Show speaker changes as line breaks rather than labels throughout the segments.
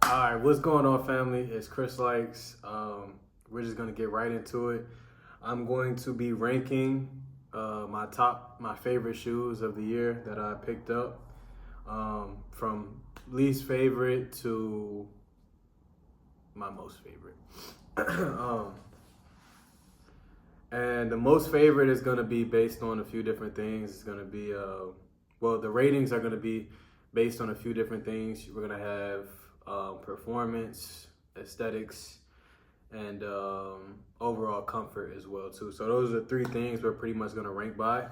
All right, what's going on, family? It's Chris Likes. We're just gonna get right into it. I'm going to be ranking my favorite shoes of the year that I picked up, from least favorite to my most favorite. And the most favorite is gonna be based on a few different things. It's gonna be the ratings are gonna be based on a few different things. We're gonna have performance, aesthetics, and overall comfort as well too. So those are three things we're pretty much gonna rank by.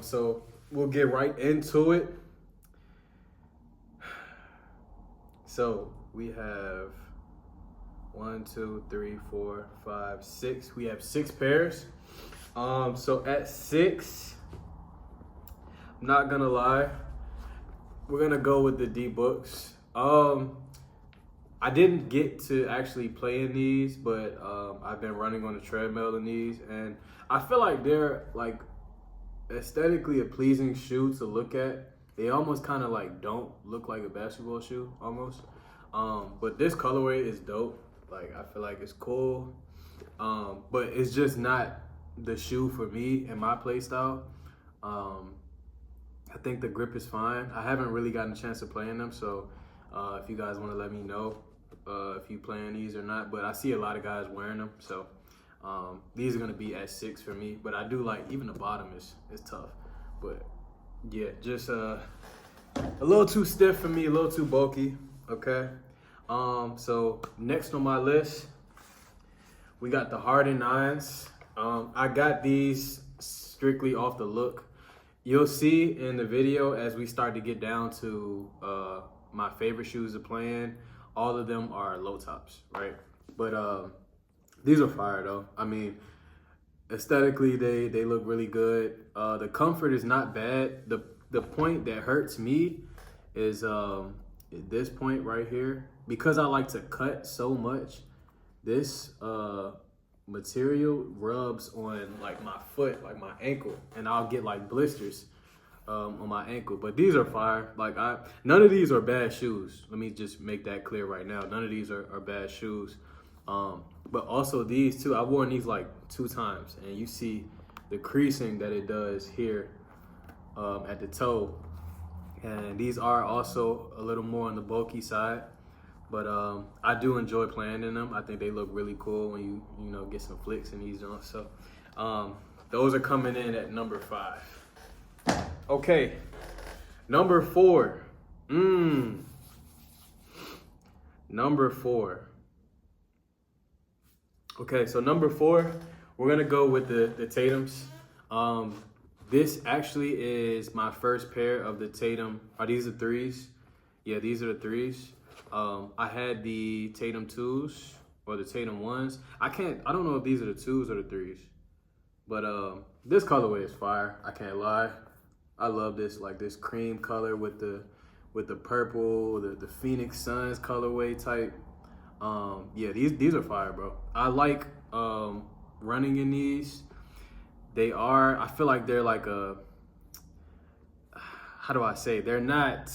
So we'll get right into it. So we have 1, 2, 3, 4, 5, 6. We have 6 pairs. So at 6, I'm not gonna lie, we're gonna go with the DBooks. I didn't get to actually play in these, but I've been running on the treadmill in these, and I feel like they're like aesthetically a pleasing shoe to look at. They almost kind of like don't look like a basketball shoe almost. But this colorway is dope. Like, I feel like it's cool. But it's just not the shoe for me and my play style. I think the grip is fine. I haven't really gotten a chance to play in them, so if you guys want to let me know if you playing these or not. But I see a lot of guys wearing them, so these are gonna be at 6 for me. But I do like, even the bottom is tough. But yeah, just a little too stiff for me, a little too bulky. Okay. So next on my list, we got the Harden 9s. I got these strictly off the look. You'll see in the video as we start to get down to my favorite shoes to play in, all of them are low tops, right? But these are fire though. I mean, aesthetically, they look really good. The comfort is not bad. The point that hurts me is this point right here. Because I like to cut so much, this material rubs on like my foot, like my ankle, and I'll get like blisters on my ankle. But these are fire. Like, none of these are bad shoes. Let me just make that clear right now. None of these are bad shoes. But also these too, I've worn these like 2 times, and you see the creasing that it does here at the toe. And these are also a little more on the bulky side. But I do enjoy playing in them. I think they look really cool when you know, get some flicks in these joints. So those are coming in at number 5. Okay, number 4. Number 4. Okay, so number 4, we're gonna go with the Tatums. This actually is my first pair of the Tatum. Are these the 3s? Yeah, these are the 3s. I had the Tatum 2s or the Tatum 1s. I don't know if these are the 2s or the 3s. But this colorway is fire. I can't lie. I love this, like this cream color with the purple, the Phoenix Suns colorway type. Yeah, these are fire, bro. I like running in these. I feel like they're like how do I say? They're not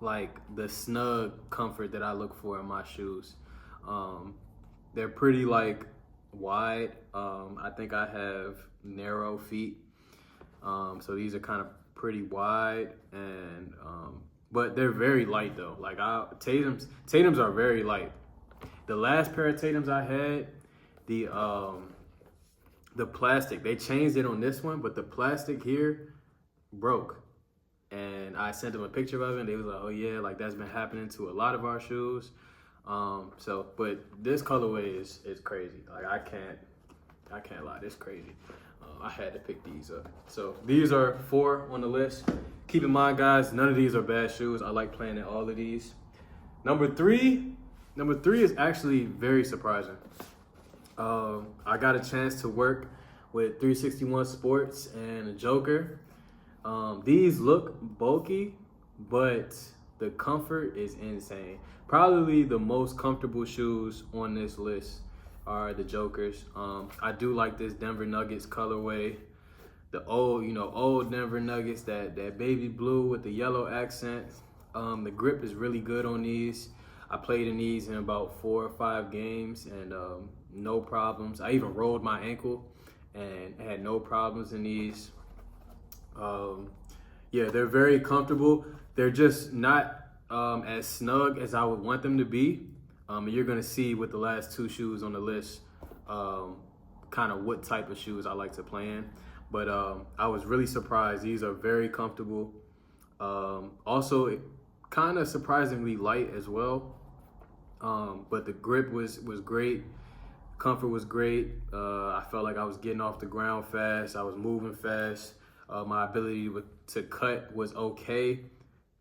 like the snug comfort that I look for in my shoes. They're pretty like wide. I think I have narrow feet. So these are kind of pretty wide, and but they're very light though. Like, Tatums are very light. The last pair of Tatums I had, the plastic, they changed it on this one, but the plastic here broke. And I sent them a picture of it, and they was like, oh yeah, like that's been happening to a lot of our shoes. But this colorway is crazy. Like, I can't lie, this crazy. I had to pick these up. So these are 4 on the list. Keep in mind, guys, none of these are bad shoes. I like playing in all of these. Number 3 is actually very surprising. I got a chance to work with 361 Sports and a Joker. These look bulky, but the comfort is insane. Probably the most comfortable shoes on this list are the Jokers. I do like this Denver Nuggets colorway. The old Denver Nuggets, that baby blue with the yellow accent. The grip is really good on these. I played in these in about 4 or 5 games and no problems. I even rolled my ankle and had no problems in these. Yeah, they're very comfortable. They're just not as snug as I would want them to be. And you're gonna see with the last 2 shoes on the list kind of what type of shoes I like to play in. But I was really surprised. These are very comfortable. Also, kind of surprisingly light as well. But the grip was great. Comfort was great. I felt like I was getting off the ground fast. I was moving fast. My ability to cut was okay,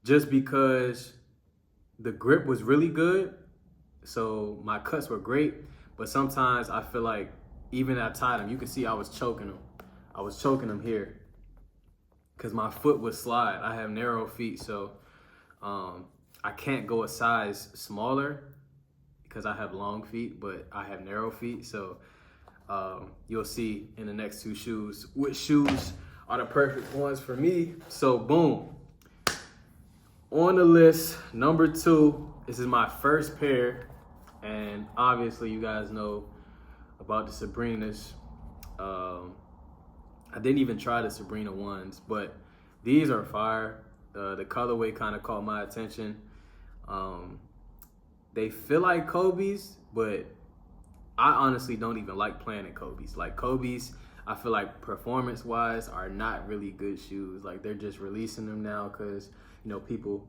just because the grip was really good. So my cuts were great. But sometimes I feel like even at Tatum, you can see I was choking them. I was choking them here because my foot would slide. I have narrow feet, so I can't go a size smaller because I have long feet, but I have narrow feet. So you'll see in the next 2 shoes which shoes are the perfect ones for me. So boom, on the list, number 2, this is my first pair, and obviously you guys know about the Sabrinas. I didn't even try the Sabrina ones, but these are fire. The colorway kind of caught my attention. They feel like Kobe's, but I honestly don't even like playing in Kobe's. Like Kobe's, I feel like performance-wise are not really good shoes. Like they're just releasing them now because, people,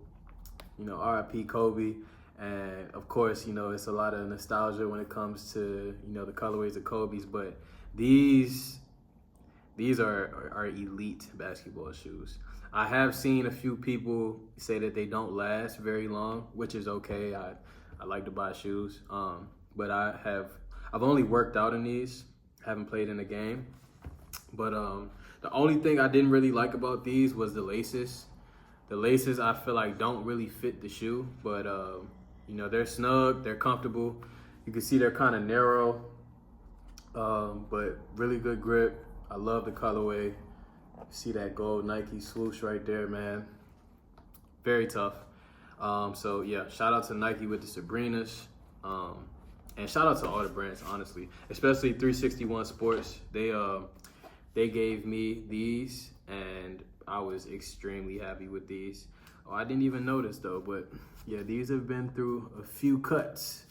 RIP Kobe. And of course, it's a lot of nostalgia when it comes to, the colorways of Kobe's, but these are elite basketball shoes. I have seen a few people say that they don't last very long, which is okay. I like to buy shoes, but I've only worked out in these, haven't played in a game. But the only thing I didn't really like about these was the laces. The laces I feel like don't really fit the shoe, but they're snug, they're comfortable. You can see they're kind of narrow, but really good grip. I love the colorway. See that gold Nike swoosh right there, man. Very tough. So yeah, shout out to Nike with the Sabrinas. And shout out to all the brands, honestly, especially 361 Sports. They gave me these, and I was extremely happy with these. Oh, I didn't even notice though, but yeah, these have been through a few cuts.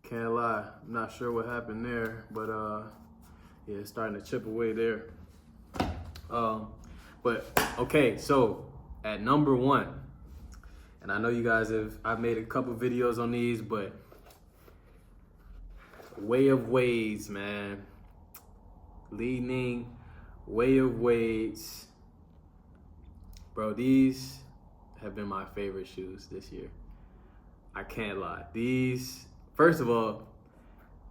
Can't lie, I'm not sure what happened there, but yeah, it's starting to chip away there. But okay, so at number 1, and I know you guys I've made a couple videos on these, but Way of Wade's, man. Leading Way of Wade's. Bro, these have been my favorite shoes this year. I can't lie. These, first of all,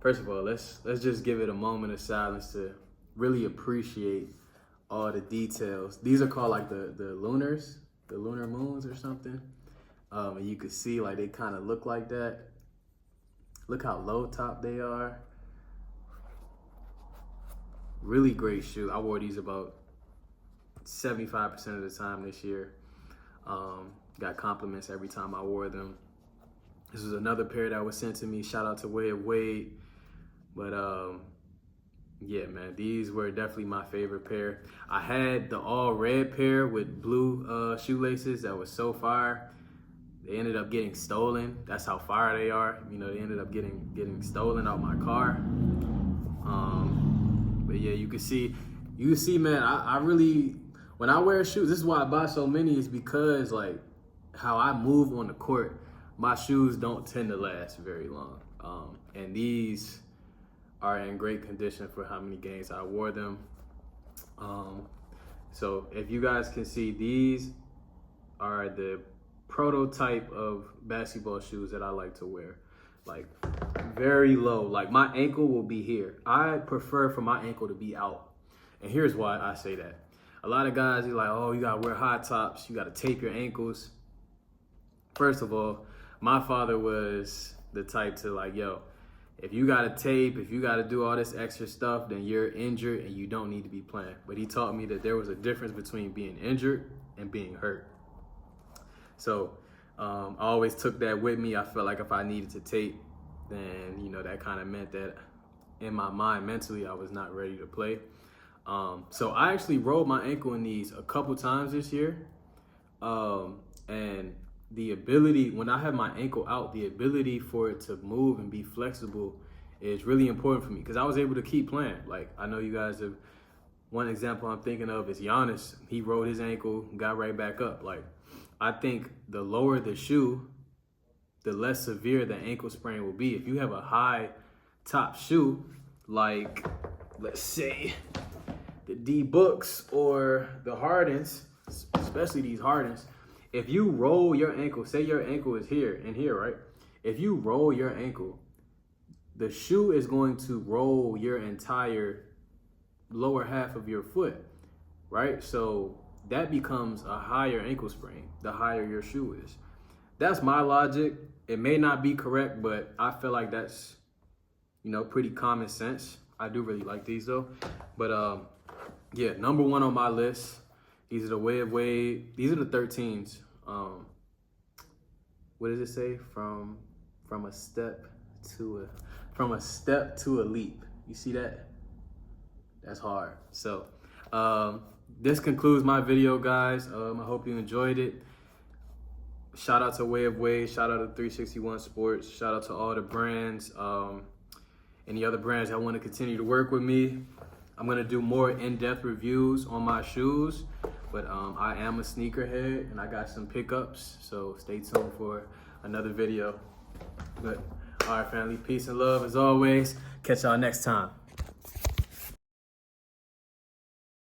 let's just give it a moment of silence to really appreciate all the details. These are called like the lunars, the lunar moons or something. And you can see like they kind of look like that. Look how low top they are. Really great shoe. I wore these about 75% of the time this year. Got compliments every time I wore them. This was another pair that was sent to me. Shout out to Way of Wade. But yeah, man, these were definitely my favorite pair. I had the all red pair with blue shoelaces that was so fire. They ended up getting stolen. That's how fire they are. They ended up getting stolen out my car. But yeah, you can see, man, I really, when I wear shoes, this is why I buy so many, is because like how I move on the court, my shoes don't tend to last very long. And these are in great condition for how many games I wore them. So if you guys can see, these are the prototype of basketball shoes that I like to wear. Like very low, like my ankle will be here. I prefer for my ankle to be out. And here's why I say that. A lot of guys, you're like, oh, you gotta wear high tops, you gotta tape your ankles. First of all, my father was the type to like, yo, if you gotta tape, if you gotta do all this extra stuff, then you're injured and you don't need to be playing. But he taught me that there was a difference between being injured and being hurt. So I always took that with me. I felt like if I needed to tape, then, you know, that kind of meant that in my mind, mentally, I was not ready to play. So I actually rolled my ankle in these a couple times this year. And the ability, when I have my ankle out, the ability for it to move and be flexible is really important for me because I was able to keep playing. Like, I know you guys have, one example I'm thinking of is Giannis. He rolled his ankle, got right back up. Like, I think the lower the shoe, the less severe the ankle sprain will be. If you have a high top shoe, like, let's say the DBooks or the Hardens, especially these Hardens, if you roll your ankle, say your ankle is here and here, right? If you roll your ankle, the shoe is going to roll your entire lower half of your foot, right? So that becomes a higher ankle sprain, the higher your shoe is. That's my logic. It may not be correct, but I feel like that's, you know, pretty common sense. I do really like these though. But yeah, number one on my list. These are the Wade. These are the 13s. What does it say? From a step to a leap. You see that? That's hard. So this concludes my video, guys. I hope you enjoyed it. Shout out to Wade. Shout out to 361 Sports. Shout out to all the brands. Any other brands that want to continue to work with me. I'm gonna do more in-depth reviews on my shoes. But I am a sneakerhead and I got some pickups, so stay tuned for another video. But all right, family, peace and love as always. Catch y'all next time.